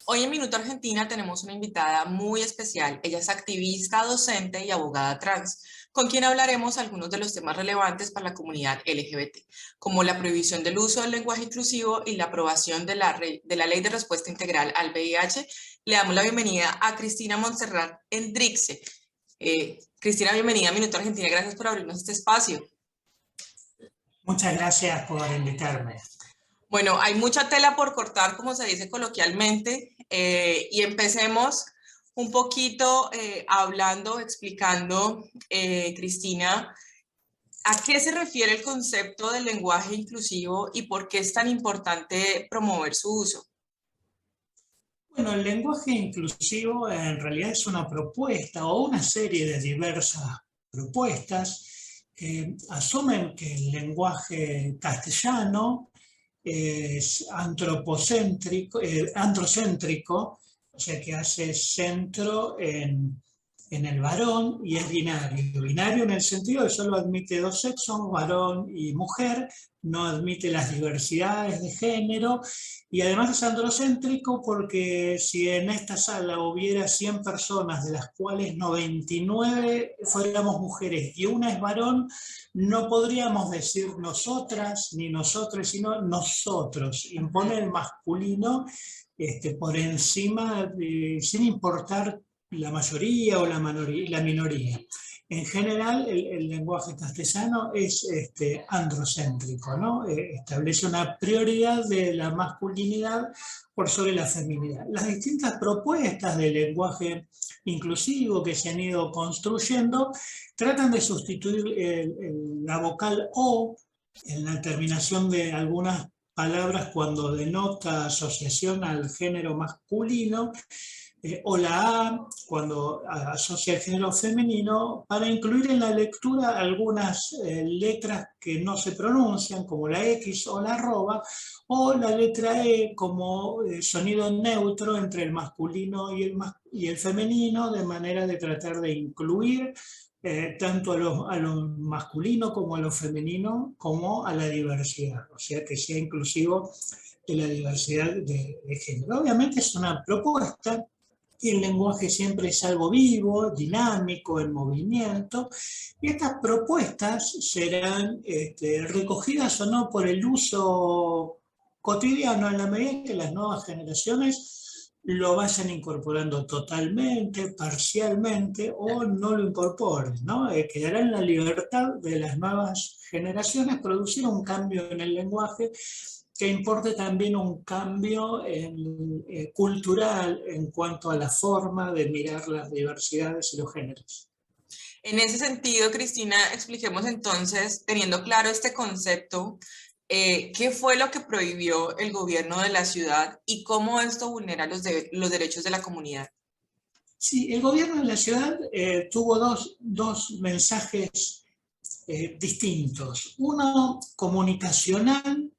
Hoy en Minuto Argentina tenemos una invitada muy especial. Ella es activista, docente y abogada trans, con quien hablaremos algunos de los temas relevantes para la comunidad LGBT, como la prohibición del uso del lenguaje inclusivo y la aprobación de la Ley de Respuesta Integral al VIH. Le damos la bienvenida a Cristina Montserrat Hendrixe. Cristina, bienvenida a Minuto Argentina. Gracias por abrirnos este espacio. Muchas gracias por invitarme. Bueno, hay mucha tela por cortar, como se dice coloquialmente, y empecemos un poquito hablando, explicando, Cristina, ¿a qué se refiere el concepto del lenguaje inclusivo y por qué es tan importante promover su uso? Bueno, el lenguaje inclusivo en realidad es una propuesta o una serie de diversas propuestas que asumen que el lenguaje castellano es androcéntrico, o sea que hace centro en el varón y es binario. Binario en el sentido de que solo admite dos sexos, varón y mujer, no admite las diversidades de género y además es androcéntrico porque si en esta sala hubiera 100 personas, de las cuales 99 fuéramos mujeres y una es varón, no podríamos decir nosotras ni nosotros, sino nosotros. Impone el masculino por encima, sin importar la mayoría o la minoría. En general, el lenguaje castellano es androcéntrico, ¿no? Establece una prioridad de la masculinidad por sobre la feminidad. Las distintas propuestas de lenguaje inclusivo que se han ido construyendo tratan de sustituir la vocal O en la terminación de algunas palabras cuando denota asociación al género masculino, o la A cuando asocia el género femenino, para incluir en la lectura algunas letras que no se pronuncian, como la X o la arroba, o la letra E como sonido neutro entre el masculino y el femenino, de manera de tratar de incluir tanto a lo masculino como a lo femenino, como a la diversidad, o sea, que sea inclusivo de la diversidad de género. Obviamente es una propuesta y el lenguaje siempre es algo vivo, dinámico, en movimiento, y estas propuestas serán recogidas o no por el uso cotidiano en la medida que las nuevas generaciones lo vayan incorporando totalmente, parcialmente o no lo incorporen, ¿no? Quedará en la libertad de las nuevas generaciones producir un cambio en el lenguaje que importe también un cambio cultural en cuanto a la forma de mirar las diversidades y los géneros. En ese sentido, Cristina, expliquemos entonces, teniendo claro este concepto, ¿qué fue lo que prohibió el gobierno de la ciudad y cómo esto vulnera los derechos de la comunidad? Sí, el gobierno de la ciudad tuvo dos mensajes distintos. Uno comunicacional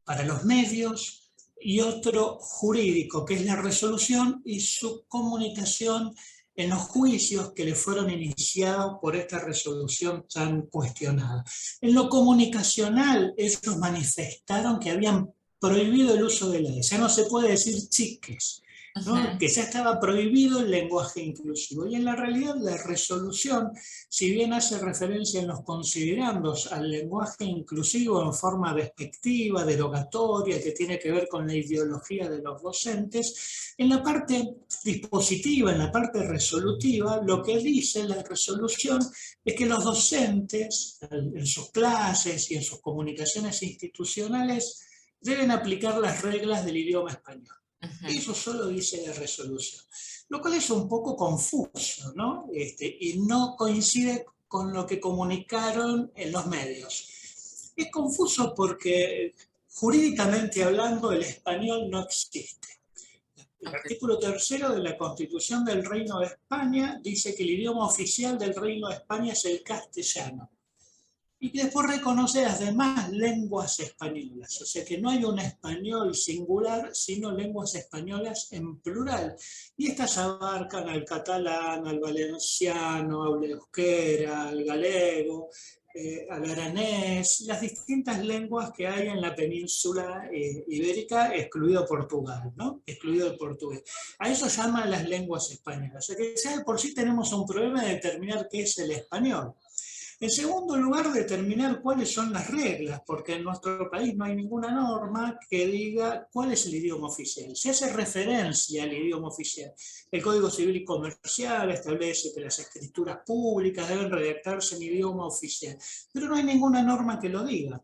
para los medios y otro jurídico, que es la resolución y su comunicación en los juicios que le fueron iniciados por esta resolución tan cuestionada. En lo comunicacional, ellos manifestaron que habían prohibido el uso de la E. Ya no se puede decir chiques, ¿no? Que ya estaba prohibido el lenguaje inclusivo. Y en la realidad la resolución, si bien hace referencia en los considerandos al lenguaje inclusivo en forma despectiva, derogatoria, que tiene que ver con la ideología de los docentes, en la parte dispositiva, en la parte resolutiva, lo que dice la resolución es que los docentes en sus clases y en sus comunicaciones institucionales deben aplicar las reglas del idioma español. Eso solo dice la resolución, lo cual es un poco confuso, ¿no? Y no coincide con lo que comunicaron en los medios. Es confuso porque jurídicamente hablando el español no existe. El artículo 3 de la Constitución del Reino de España dice que el idioma oficial del Reino de España es el castellano, y que después reconoce las demás lenguas españolas, o sea que no hay un español singular, sino lenguas españolas en plural, y estas abarcan al catalán, al valenciano, al euskera, al galego, al aranés, las distintas lenguas que hay en la península ibérica, excluido Portugal, ¿no? Excluido el portugués. A eso llaman las lenguas españolas. O sea que ya de por sí tenemos un problema de determinar qué es el español. En segundo lugar, determinar cuáles son las reglas, porque en nuestro país no hay ninguna norma que diga cuál es el idioma oficial. Se hace referencia al idioma oficial. El Código Civil y Comercial establece que las escrituras públicas deben redactarse en idioma oficial, pero no hay ninguna norma que lo diga.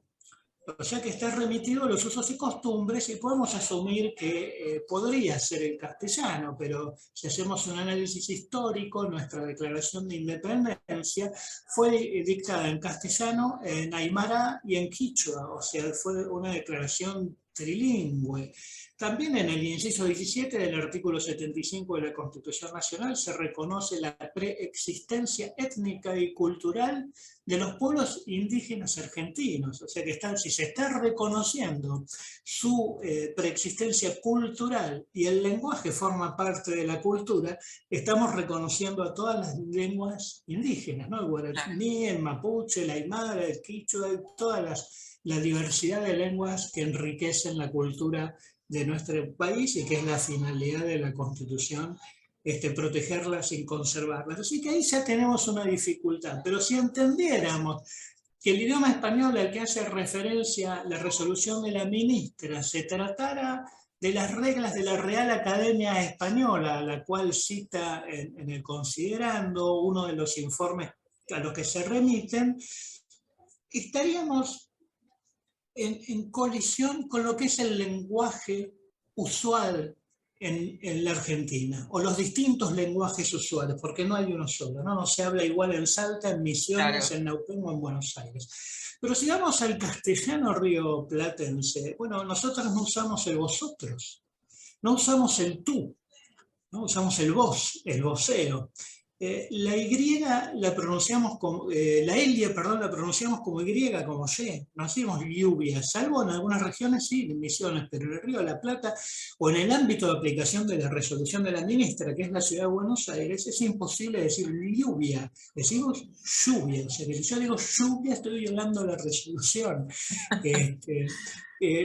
O sea que está remitido a los usos y costumbres y podemos asumir que podría ser el castellano, pero si hacemos un análisis histórico, nuestra declaración de independencia fue dictada en castellano, en aymara y en quichua, o sea, fue una declaración trilingüe. También en el inciso 17 del artículo 75 de la Constitución Nacional se reconoce la preexistencia étnica y cultural de los pueblos indígenas argentinos. O sea que si se está reconociendo su preexistencia cultural y el lenguaje forma parte de la cultura, estamos reconociendo a todas las lenguas indígenas, ¿no? El guaraní, el mapuche, el aymara, el quichua, toda la diversidad de lenguas que enriquecen la cultura de nuestro país y que es la finalidad de la Constitución, protegerlas y conservarlas. Así que ahí ya tenemos una dificultad, pero si entendiéramos que el idioma español al que hace referencia la resolución de la ministra se tratara de las reglas de la Real Academia Española, a la cual cita en el considerando uno de los informes a los que se remiten, estaríamos en colisión con lo que es el lenguaje usual en la Argentina, o los distintos lenguajes usuales, porque no hay uno solo, ¿no? No se habla igual en Salta, en Misiones, Claro. en Neuquén o en Buenos Aires. Pero si vamos al castellano rioplatense, bueno, nosotros no usamos el vosotros, no usamos el tú, ¿no? Usamos el vos, el vocero. La Y la pronunciamos como, la L, perdón, la pronunciamos como Y, como Y, no hacemos lluvia, salvo en algunas regiones, sí, en Misiones, pero en el Río de la Plata, o en el ámbito de aplicación de la resolución de la ministra, que es la Ciudad de Buenos Aires, es imposible decir lluvia, decimos lluvia, o sea que si yo digo lluvia estoy violando la resolución.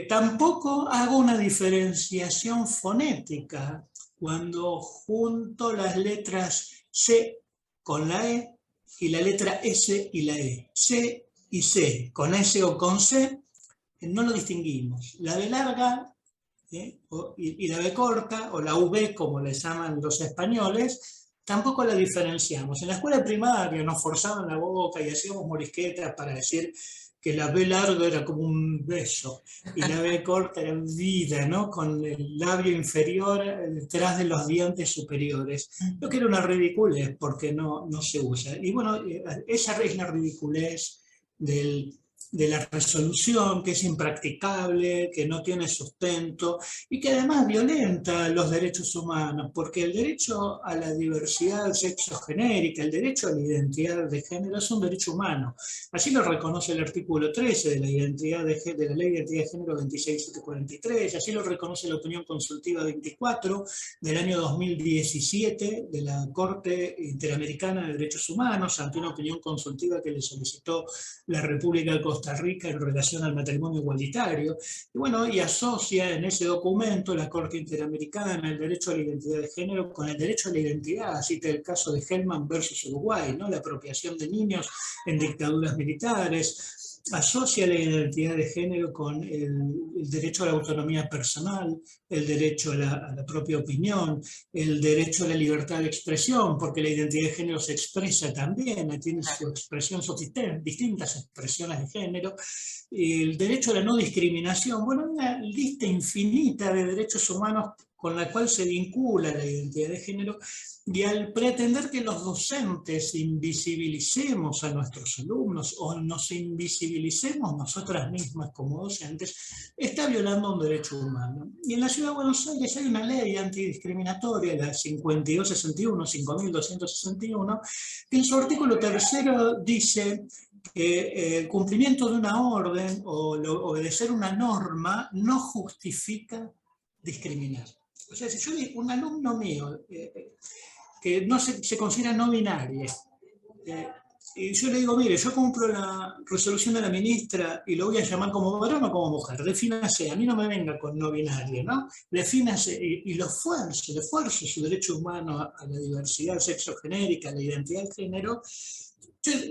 Tampoco hago una diferenciación fonética cuando junto las letras C con la E y la letra S y la E. C y C, con S o con C, no lo distinguimos. La B larga y la B corta, o la V como le llaman los españoles, tampoco la diferenciamos. En la escuela primaria nos forzaban la boca y hacíamos morisquetas para decir que la B larga era como un beso y la B corta era vida, ¿no? Con el labio inferior detrás de los dientes superiores. Lo que era una ridiculez porque no se usa. Y bueno, esa es la ridiculez de la resolución, que es impracticable, que no tiene sustento y que además violenta los derechos humanos, porque el derecho a la diversidad sexogenérica, el derecho a la identidad de género es un derecho humano. Así lo reconoce el artículo 13 de la, de la Ley de Identidad de Género 26743, así lo reconoce la opinión consultiva 24 del año 2017 de la Corte Interamericana de Derechos Humanos, ante una opinión consultiva que le solicitó la República de Costa Rica en relación al matrimonio igualitario. Y bueno, y asocia en ese documento la Corte Interamericana el derecho a la identidad de género con el derecho a la identidad, cita el caso de Hellman versus Uruguay, ¿no? La apropiación de niños en dictaduras militares. Asocia la identidad de género con el derecho a la autonomía personal, el derecho a la propia opinión, el derecho a la libertad de expresión, porque la identidad de género se expresa también, tiene su expresión, son distintas expresiones de género, el derecho a la no discriminación, bueno, una lista infinita de derechos humanos con la cual se vincula la identidad de género, y al pretender que los docentes invisibilicemos a nuestros alumnos o nos invisibilicemos nosotras mismas como docentes, está violando un derecho humano. Y en la Ciudad de Buenos Aires hay una ley antidiscriminatoria, la 5261, 5261, que en su artículo 3 dice que el cumplimiento de una orden o obedecer una norma no justifica discriminar. O sea, si yo digo, un alumno mío que no se considera no binario, Y yo le digo, mire, yo cumplo la resolución de la ministra y lo voy a llamar como varón o como mujer. Defínase, a mí no me venga con no binario, ¿no? Defínase y lo fuerce su derecho humano a la diversidad sexogenérica, a la identidad de género,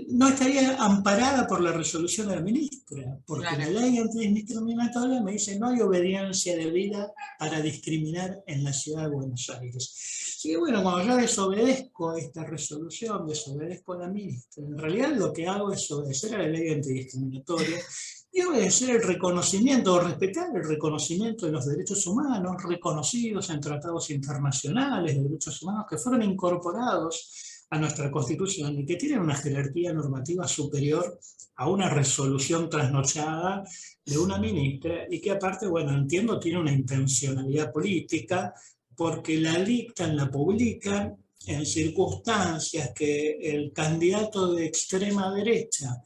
no estaría amparada por la resolución de la ministra, porque la Claro, ley antidiscriminatoria me dice no hay obediencia debida para discriminar en la ciudad de Buenos Aires. Y bueno, cuando yo desobedezco esta resolución, desobedezco a la ministra, en realidad lo que hago es obedecer a la ley antidiscriminatoria y obedecer el reconocimiento o respetar el reconocimiento de los derechos humanos reconocidos en tratados internacionales de derechos humanos que fueron incorporados a nuestra Constitución y que tienen una jerarquía normativa superior a una resolución trasnochada de una ministra y que aparte, bueno, entiendo, tiene una intencionalidad política porque la dictan, la publican en circunstancias que el candidato de extrema derecha,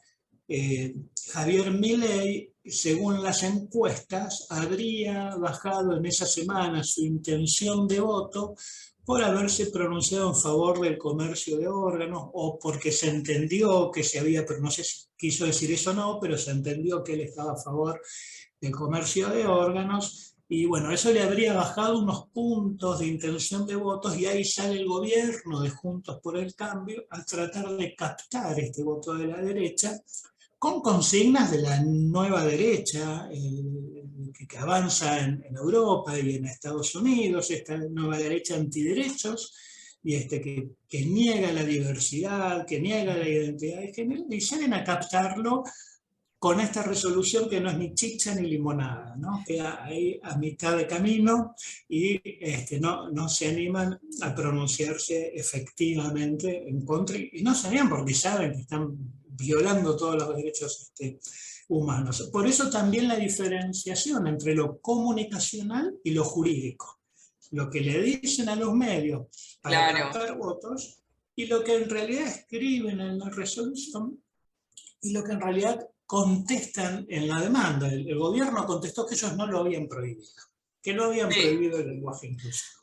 eh, Javier Milei, según las encuestas, habría bajado en esa semana su intención de voto por haberse pronunciado en favor del comercio de órganos o porque se entendió que se había, no sé si quiso decir eso o no, pero se entendió que él estaba a favor del comercio de órganos y bueno, eso le habría bajado unos puntos de intención de votos y ahí sale el gobierno de Juntos por el Cambio a tratar de captar este voto de la derecha con consignas de la nueva derecha que avanza en Europa y en Estados Unidos, esta nueva derecha antiderechos, y que niega la diversidad, que niega la identidad de género, y salen a captarlo con esta resolución que no es ni chicha ni limonada, ¿no? Queda ahí a mitad de camino y no se animan a pronunciarse efectivamente en contra, y no se animan porque saben que están violando todos los derechos humanos. Por eso también la diferenciación entre lo comunicacional y lo jurídico. Lo que le dicen a los medios para claro. captar votos y lo que en realidad escriben en la resolución y lo que en realidad contestan en la demanda. El gobierno contestó que ellos no lo habían prohibido, que no habían Sí. prohibido el lenguaje inclusivo.